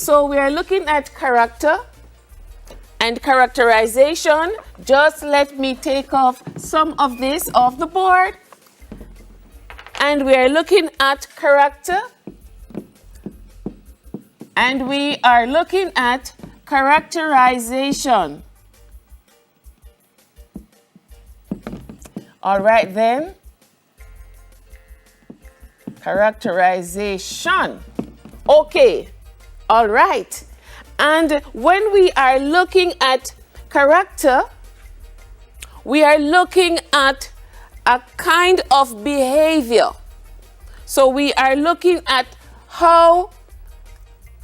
So we are looking at character and characterization. Just let me take off some of this off the board. And we are looking at character. And we are looking at characterization. All right then. Characterization. Okay. All right. And when we are looking at character, we are looking at a kind of behavior. So we are looking at how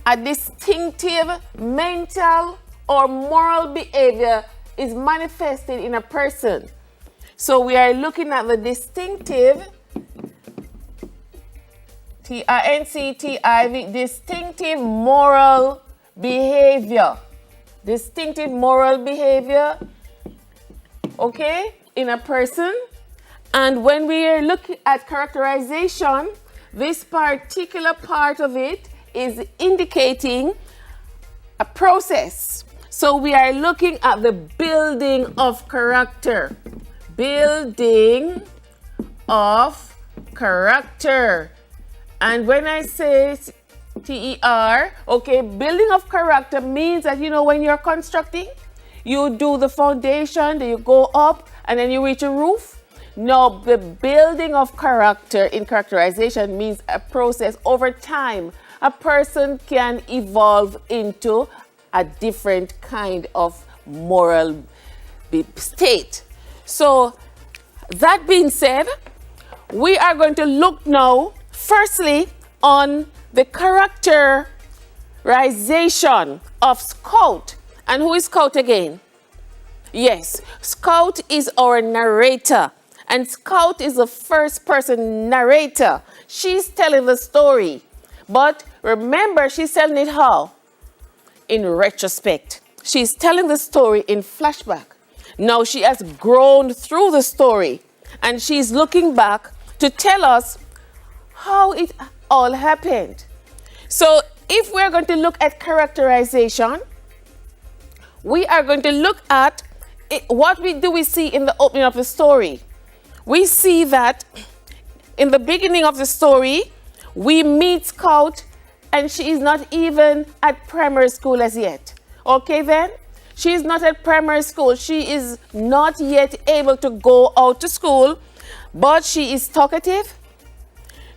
a distinctive mental or moral behavior is manifested in a person. So we are looking at the distinctive, T-I-N-C-T-I-V, distinctive moral behavior. Distinctive moral behavior, okay, in a person. And when we are looking at characterization, this particular part of it is indicating a process. So we are looking at the building of character. Building of character. And when I say T-E-R, okay, building of character means that, you know, when you're constructing, you do the foundation, then you go up, and then you reach a roof. No, the building of character in characterization means a process over time. A person can evolve into a different kind of moral state. So, that being said, we are going to look now, firstly, on the characterization of Scout. And who is Scout again? Yes, Scout is our narrator. And Scout is the first person narrator. She's telling the story. But remember, she's telling it how? In retrospect. She's telling the story in flashback. Now she has grown through the story. And she's looking back to tell us how it all happened. So if we're going to look at characterization, we are going to look at what we see in the opening of the story. We see that in the beginning of the story, we meet Scout and she is not even at primary school as yet. Okay then? She is not at primary school. She is not yet able to go out to school, but she is talkative.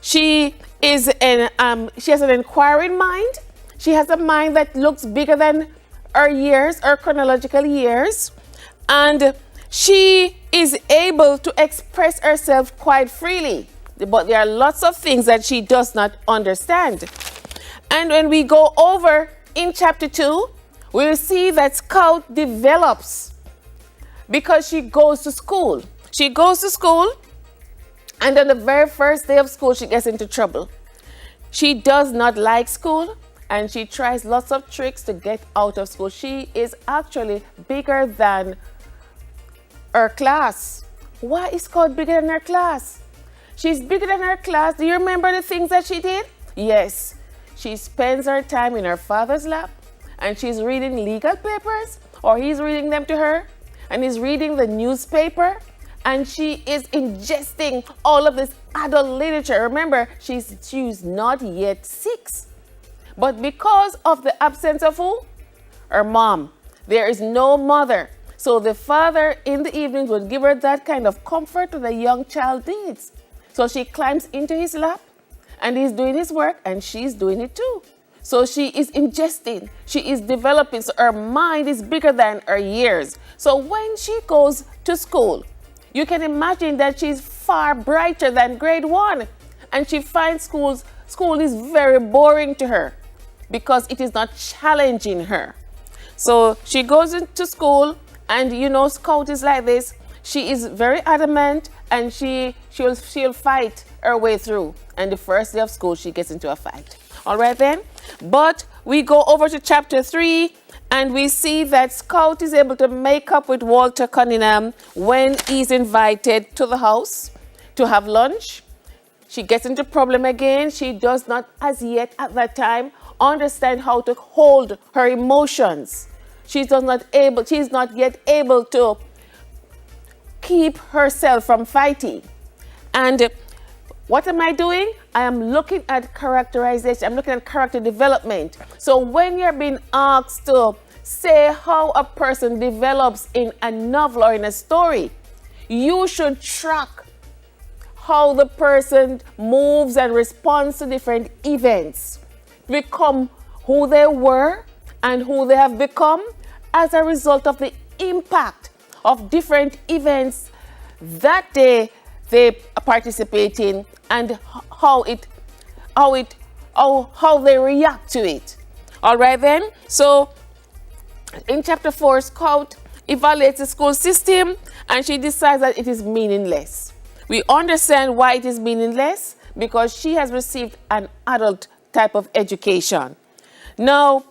She has an inquiring mind. She has a mind that looks bigger than her years, her chronological years. And she is able to express herself quite freely. But there are lots of things that she does not understand. And when we go over in chapter 2, we will see that Scout develops because she goes to school. She goes to school, and on the very first day of school, she gets into trouble. She does not like school, and she tries lots of tricks to get out of school. She is actually bigger than her class. Why is Scout bigger than her class? She's bigger than her class. Do you remember the things that she did? Yes. She spends her time in her father's lap, and she's reading legal papers, or he's reading them to her, and he's reading the newspaper, and she is ingesting all of this adult literature. Remember, she's not yet 6. But because of the absence of who? Her mom. There is no mother. So the father in the evenings would give her that kind of comfort that a young child needs. So she climbs into his lap, and he's doing his work, and she's doing it too. So she is ingesting, she is developing, so her mind is bigger than her years. So when she goes to school, you can imagine that she's far brighter than grade 1. And she finds school is very boring to her because it is not challenging her. So she goes into school, and you know, Scout is like this. She is very adamant, and she'll fight her way through. And the first day of school, she gets into a fight. All right then? But we go over to chapter 3, and we see that Scout is able to make up with Walter Cunningham when he's invited to the house to have lunch. She gets into problem again. She does not as yet at that time understand how to hold her emotions. She's not yet able to keep herself from fighting. And what am I doing? I am looking at characterization. I'm looking at character development. So when you're being asked to say how a person develops in a novel or in a story, you should track how the person moves and responds to different events, become who they were and who they have become as a result of the impact of different events that they participate in, and how they react to it. All right then. So in chapter 4, Scout evaluates the school system and she decides that it is meaningless. We understand why it is meaningless, because she has received an adult type of education. Now,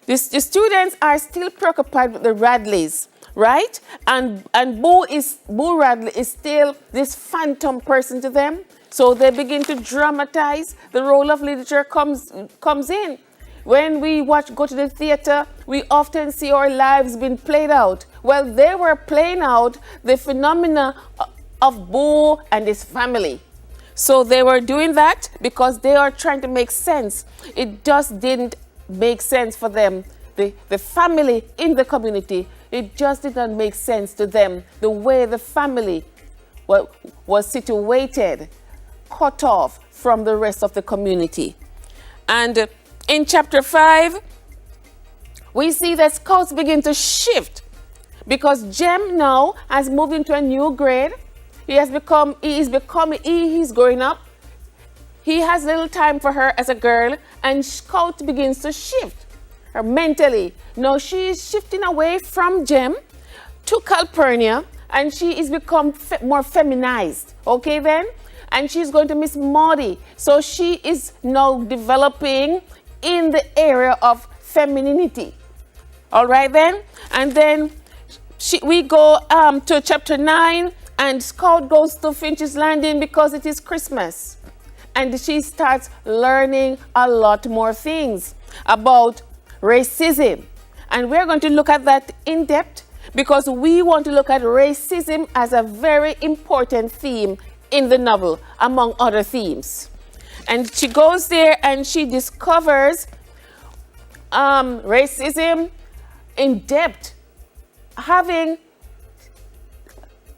the students are still preoccupied with the Radleys, right? And Boo Radley is still this phantom person to them. So they begin to dramatize. The role of literature comes in. When we go to the theater, we often see our lives being played out. Well, they were playing out the phenomena of Boo and his family. So they were doing that because they are trying to make sense. It just didn't make sense for them. The family in the community, it just didn't make sense to them. The way the family was situated, cut off from the rest of the community. And in chapter 5, we see that Scouts begin to shift because Jem now has moved into a new grade. He's growing up. He has little time for her as a girl, and Scout begins to shift her mentally. Now she is shifting away from Jem to Calpurnia, and she is become more feminized. Okay then? And she's going to Miss Maudie. So she is now developing in the area of femininity. All right then? And then we go to chapter 9, and Scout goes to Finch's Landing because it is Christmas. And she starts learning a lot more things about racism. And we're going to look at that in depth because we want to look at racism as a very important theme in the novel, among other themes. And she goes there and she discovers racism in depth, having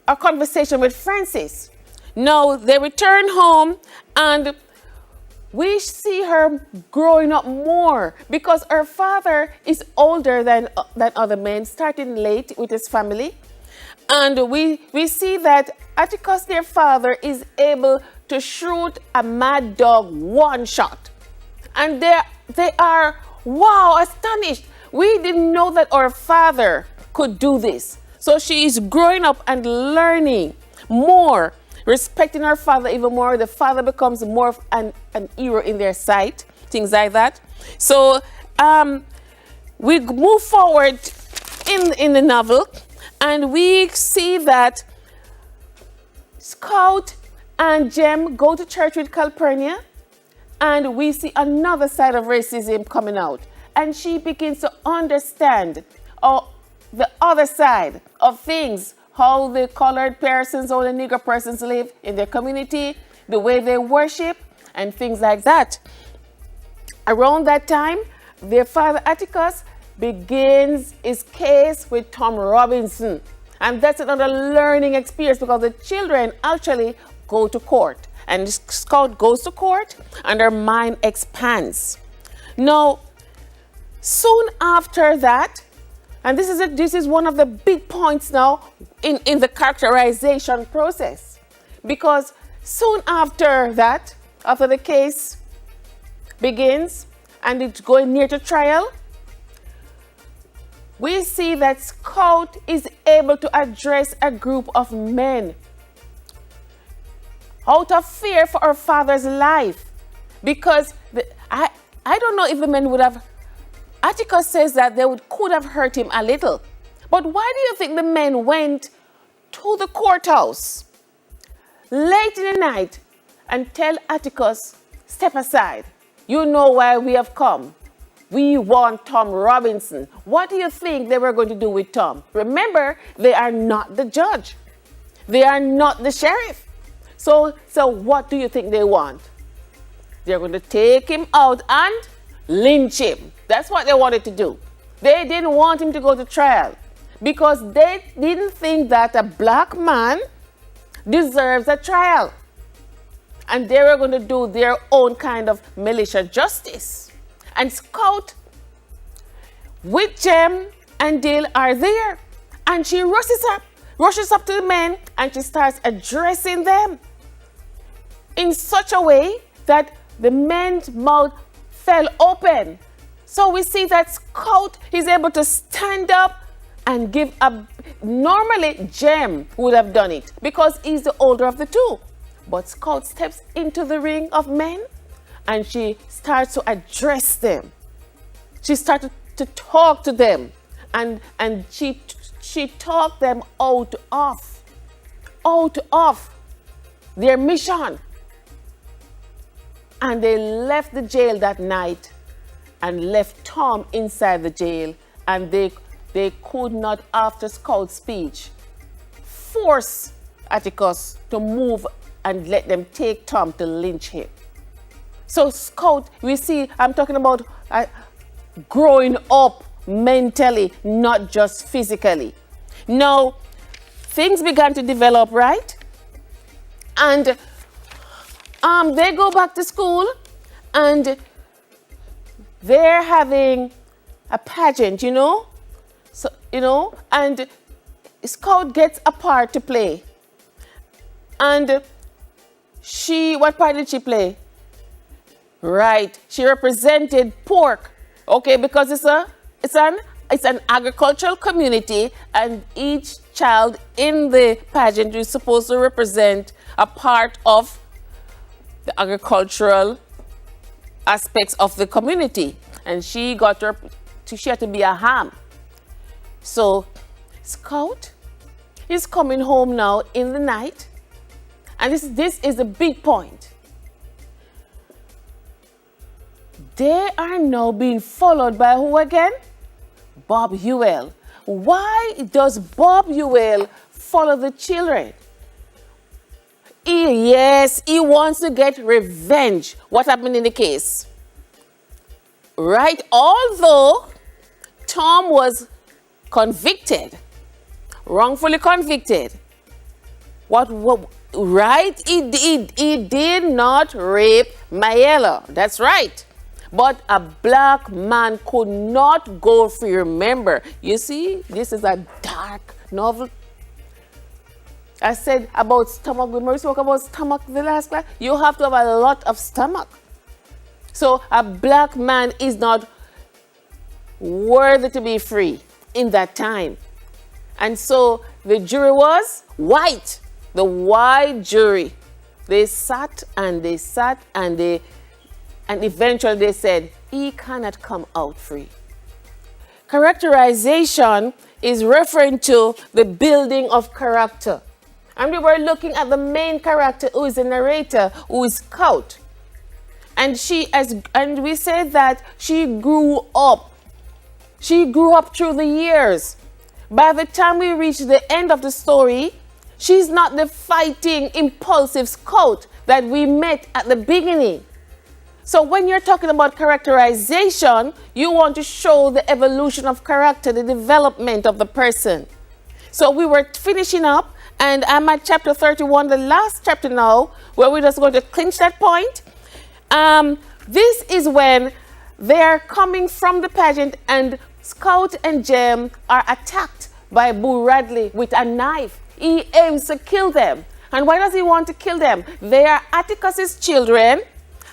a conversation with Francis. Now they return home and we see her growing up more because her father is older than other men, starting late with his family. And we see that Atticus, their father, is able to shoot a mad dog one shot. And they are, wow, astonished. We didn't know that our father could do this. So she is growing up and learning more, respecting her father even more. The father becomes more of an hero in their sight, things like that. So we move forward in the novel, and we see that Scout and Jem go to church with Calpurnia, and we see another side of racism coming out. And she begins to understand the other side of things, how the colored persons or the Negro persons live in their community, the way they worship, and things like that. Around that time, their father Atticus begins his case with Tom Robinson. And that's another learning experience because the children actually go to court. And Scout goes to court and her mind expands. Now, soon after that, and this is one of the big points now in the characterization process. Because soon after that, after the case begins and it's going near to trial, we see that Scout is able to address a group of men out of fear for her father's life. Because I don't know if the men would have, Atticus says that they could have hurt him a little. But why do you think the men went to the courthouse late in the night and tell Atticus, step aside. You know why we have come. We want Tom Robinson. What do you think they were going to do with Tom? Remember, they are not the judge. They are not the sheriff. So what do you think they want? They're going to take him out and lynch him. That's what they wanted to do. They didn't want him to go to trial because they didn't think that a black man deserves a trial. And they were going to do their own kind of militia justice. And Scout with Jem and Dale are there. And she rushes up to the men, and she starts addressing them in such a way that the men's mouth fell open. So we see that Scout is able to stand up and give a... Normally, Jem would have done it because he's the older of the two. But Scout steps into the ring of men and she starts to address them. She started to talk to them and she talked them out of their mission. And they left the jail that night and left Tom inside the jail, and they could not, after Scout's speech, force Atticus to move and let them take Tom to lynch him. So Scout, we see, I'm talking about growing up mentally, not just physically. Now, things began to develop, right? And they go back to school and they're having a pageant, you know? So, you know, and Scout gets a part to play. And what part did she play? Right, she represented pork, okay, because it's an agricultural community, and each child in the pageant is supposed to represent a part of the agricultural aspects of the community, and she had to be a ham. So Scout is coming home now in the night, and this is a big point. They are now being followed by who again? Bob Ewell. Why does Bob Ewell follow the children? He wants to get revenge. What happened in the case? Right? Although Tom was convicted, wrongfully convicted. Right? He did not rape Mayella. That's right. But a black man could not go free. Remember, you see, this is a dark novel. I said about stomach, when we spoke about stomach the last class, you have to have a lot of stomach. So a black man is not worthy to be free in that time. And so the jury was white, the white jury. They sat and eventually they said, he cannot come out free. Characterization is referring to the building of character. And we were looking at the main character, who is the narrator, who is Scout. And we said that she grew up. She grew up through the years. By the time we reach the end of the story, she's not the fighting, impulsive Scout that we met at the beginning. So when you're talking about characterization, you want to show the evolution of character, the development of the person. So we were finishing up, and I'm at chapter 31, the last chapter now, where we're just going to clinch that point. This is when they're coming from the pageant, and Scout and Jem are attacked by Boo Radley with a knife. He aims to kill them. And why does he want to kill them? They are Atticus's children.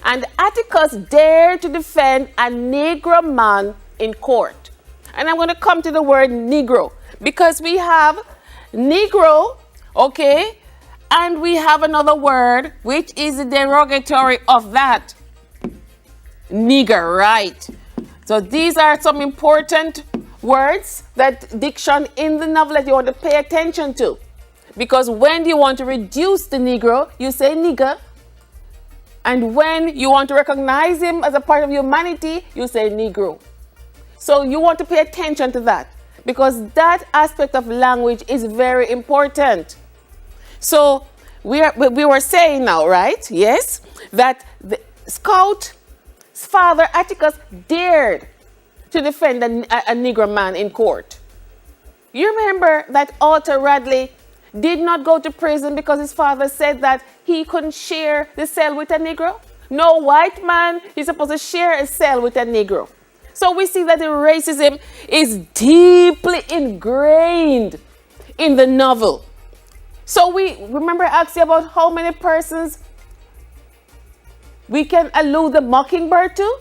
And Atticus dared to defend a Negro man in court. And I'm going to come to the word Negro, because we have Negro, okay, and we have another word which is a derogatory of that. Nigger, right? So these are some important words that diction in the novel that you want to pay attention to. Because when you want to reduce the Negro, you say nigger. And when you want to recognize him as a part of humanity, you say Negro. So you want to pay attention to that, because that aspect of language is very important. So we were saying now, right? Yes, that the Scout's father Atticus dared to defend a Negro man in court. You remember that Arthur Radley did not go to prison because his father said that he couldn't share the cell with a Negro? No white man is supposed to share a cell with a Negro. So we see that the racism is deeply ingrained in the novel. So we remember asking about how many persons we can allude the mockingbird to.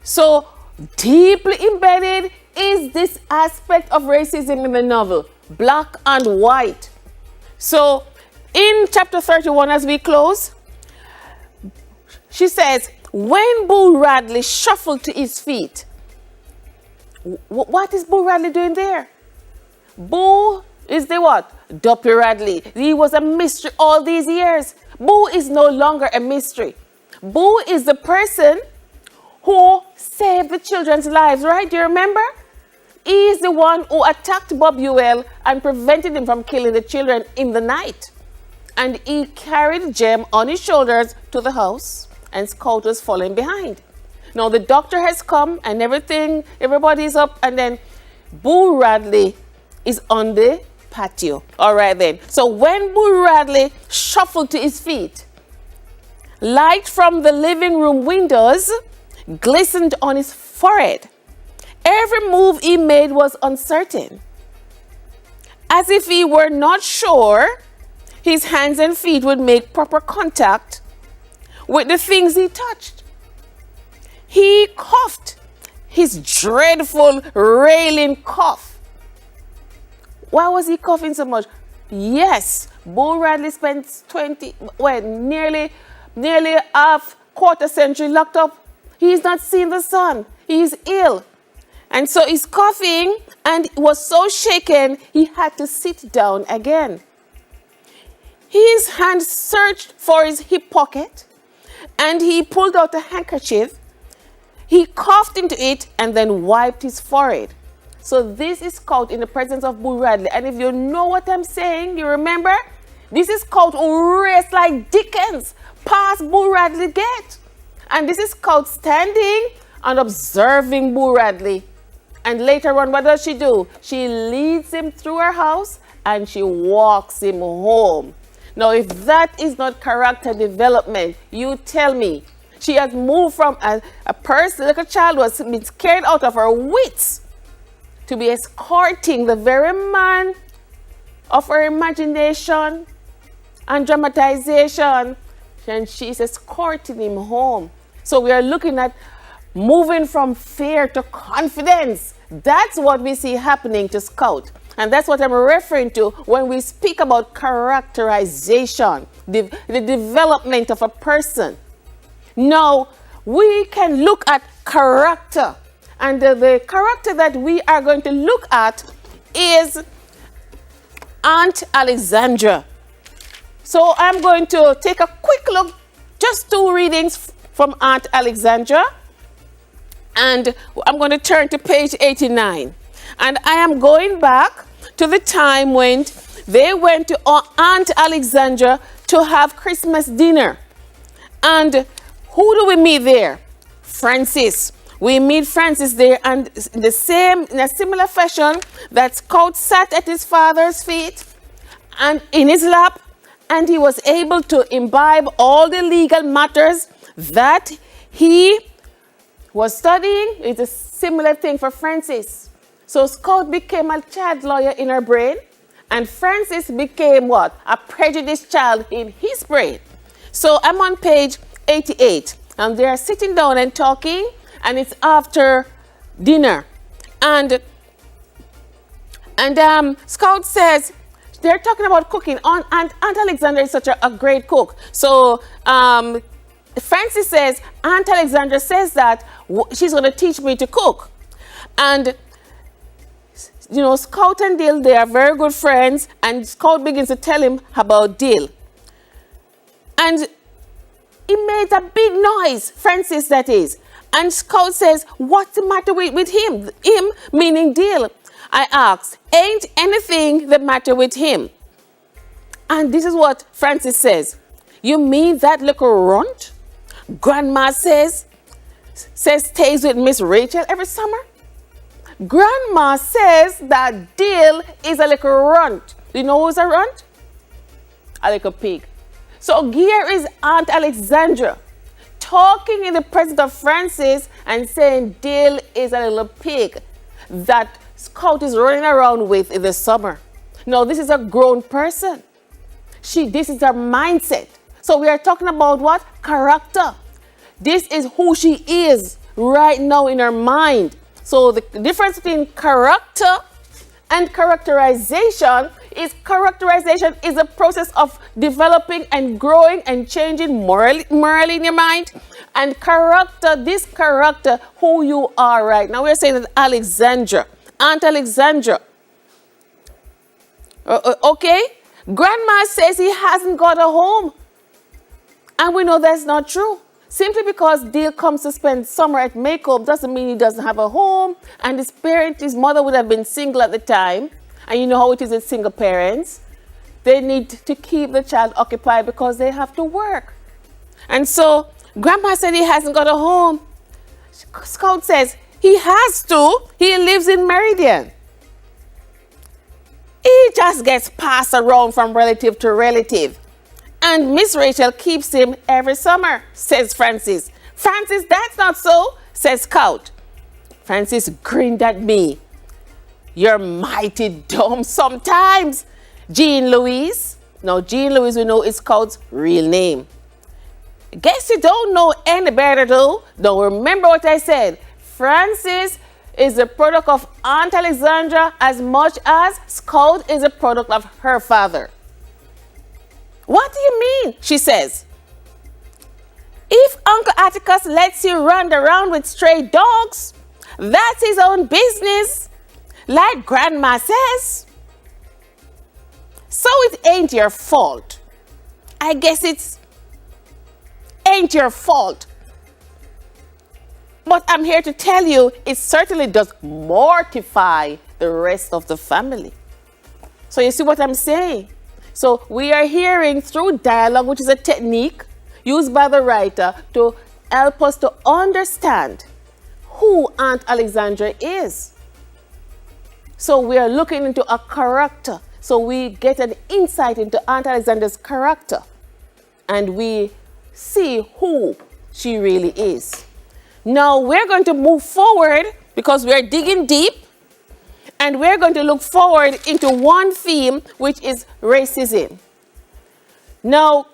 So deeply embedded is this aspect of racism in the novel, black and white. So in chapter 31, as we close, she says, when Boo Radley shuffled to his feet, what is Boo Radley doing there? Boo is the what? Duppy Radley. He was a mystery all these years. Boo is no longer a mystery. Boo is the person who saved the children's lives, right? Do you remember? He is the one who attacked Bob Ewell and prevented him from killing the children in the night. And he carried Jem on his shoulders to the house, and Scout was following behind. Now the doctor has come and everything, everybody's up, and then Boo Radley is on the patio. All right then. So when Boo Radley shuffled to his feet, light from the living room windows glistened on his forehead. Every move he made was uncertain. As if he were not sure his hands and feet would make proper contact with the things he touched. He coughed, his dreadful railing cough. Why was he coughing so much? Yes, Boo Radley spent nearly half quarter century locked up. He's not seen the sun. He's ill. And so he's coughing and was so shaken he had to sit down again. His hand searched for his hip pocket and he pulled out a handkerchief. He coughed into it and then wiped his forehead. So this is Scout in the presence of Boo Radley. And if you know what I'm saying, you remember? This is Scout who raced like Dickens past Boo Radley gate. And this is Scout standing and observing Boo Radley. And later on, what does she do? She leads him through her house and she walks him home. Now, if that is not character development, you tell me. She has moved from a person, like a child who has been scared out of her wits, to be escorting the very man of her imagination and dramatization, and she's escorting him home. So we are looking at moving from fear to confidence. That's what we see happening to Scout. And that's what I'm referring to when we speak about characterization, the development of a person. Now, we can look at character. And the character that we are going to look at is Aunt Alexandra. So I'm going to take a quick look, just 2 readings from Aunt Alexandra. And I'm going to turn to page 89. And I am going back to the time when they went to Aunt Alexandra to have Christmas dinner. And who do we meet there? Francis. We meet Francis there, and in a similar fashion, that Scout sat at his father's feet and in his lap, and he was able to imbibe all the legal matters that he was studying. It's a similar thing for Francis. So Scout became a child lawyer in her brain, and Francis became what? A prejudiced child in his brain. So I'm on page 88, and they are sitting down and talking, and it's after dinner. And Scout says, they're talking about cooking. Aunt Alexandra is such a great cook. So Francis says, Aunt Alexandra says that she's going to teach me to cook. And, you know, Scout and Dill, they are very good friends. And Scout begins to tell him about Dill. And he made a big noise, Francis that is. And Scout says, what's the matter with him? Him meaning Dale. I asked, ain't anything the matter with him? And this is what Francis says. You mean that little runt? Grandma says stays with Miss Rachel every summer? Grandma says that Dale is a little runt. Do you know who's a runt? A little pig. So here is Aunt Alexandra talking in the presence of Francis and saying Dale is a little pig that Scout is running around with in the summer. No, this is a grown person. This is her mindset. So we are talking about what? Character. This is who she is right now in her mind. So the difference between character and characterization is a process of developing and growing and changing morally in your mind. And character, this character, who you are right now. We're saying that Alexandra, Aunt Alexandra. Okay? Grandma says he hasn't got a home. And we know that's not true. Simply because Dale comes to spend summer at Makeup doesn't mean he doesn't have a home. And his mother would have been single at the time. And you know how it is with single parents. They need to keep the child occupied because they have to work. And so Grandma said he hasn't got a home. Scout says he has to. He lives in Meridian. He just gets passed around from relative to relative. And Miss Rachel keeps him every summer, says Francis. Francis, that's not so, says Scout. Francis grinned at me. You're mighty dumb sometimes. Jean Louise. Now, Jean Louise, we know is Scout's real name. Guess you don't know any better, though. Don't remember what I said. Francis is a product of Aunt Alexandra as much as Scout is a product of her father. What do you mean? She says. If Uncle Atticus lets you run around with stray dogs, that's his own business, like Grandma says. So it ain't your fault. I guess ain't your fault. But I'm here to tell you, it certainly does mortify the rest of the family. So you see what I'm saying? So we are hearing through dialogue, which is a technique used by the writer to help us to understand who Aunt Alexandra is. So we are looking into a character. So we get an insight into Aunt Alexandra's character. And we see who she really is. Now we're going to move forward because we're digging deep. And we're going to look forward into one theme, which is racism. Now,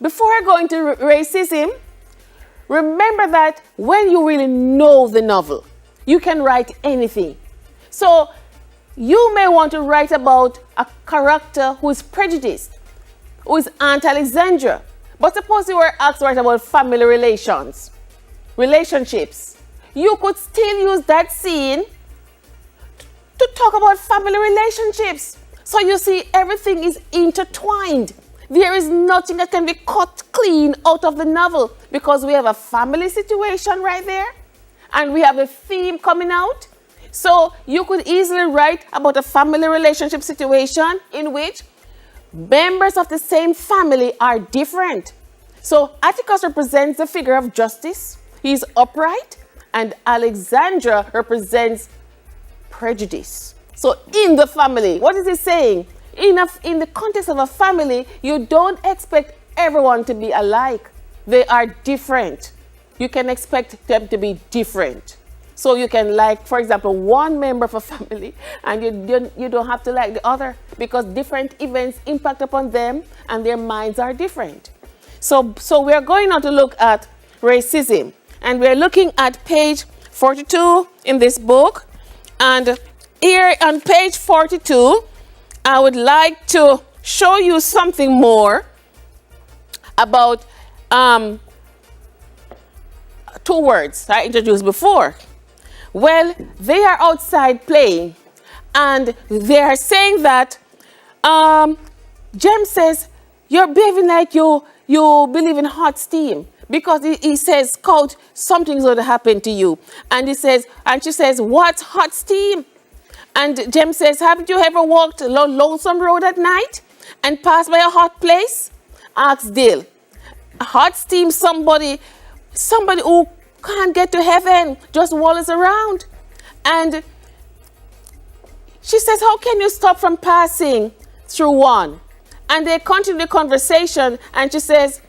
before I go into racism, remember that when you really know the novel, you can write anything. So you may want to write about a character who is prejudiced, who is Aunt Alexandra. But suppose you were asked to write about family relationships. You could still use that scene to talk about family relationships. So you see, everything is intertwined. There is nothing that can be cut clean out of the novel because we have a family situation right there and we have a theme coming out. So you could easily write about a family relationship situation in which members of the same family are different. So Atticus represents the figure of justice. He's upright, and Alexandra represents prejudice. So in the family, what is he saying? In the context of a family, you don't expect everyone to be alike. They are different. You can expect them to be different. So you can like, for example, one member of a family and you don't have to like the other because different events impact upon them and their minds are different. So we're going on to look at racism, and we're looking at page 42 in this book. And here on page 42, I would like to show you something more about two words I introduced before. Well, they are outside playing, and they are saying that Jem says, you're behaving like you believe in hot steam, because he says, Scout, something's going to happen to you. And she says, what's hot steam? And Jem says, haven't you ever walked along Lonesome Road at night and passed by a hot place? Asks Dale. Hot steam, somebody who can't get to heaven, just wanders around. And she says, how can you stop from passing through one? And they continue the conversation, and she says,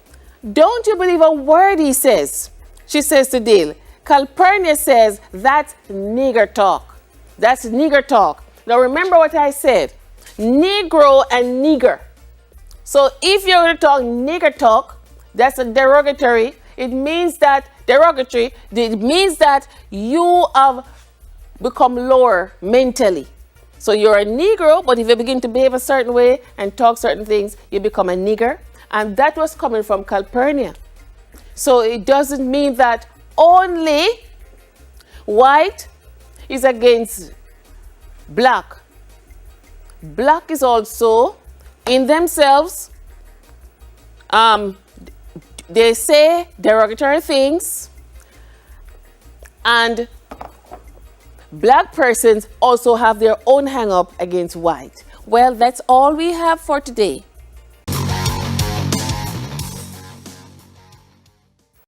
don't you believe a word he says? She says to Dale. Calpurnia says, that's nigger talk. That's nigger talk. Now remember what I said. Negro and nigger. So if you're going to talk nigger talk, that's a derogatory. It means that you have become lower mentally. So you're a Negro, but if you begin to behave a certain way and talk certain things, you become a nigger. And that was coming from Calpurnia. So it doesn't mean that only white is against black. Black is also in themselves, they say derogatory things, and black persons also have their own hang-up against white. Well, that's all we have for today.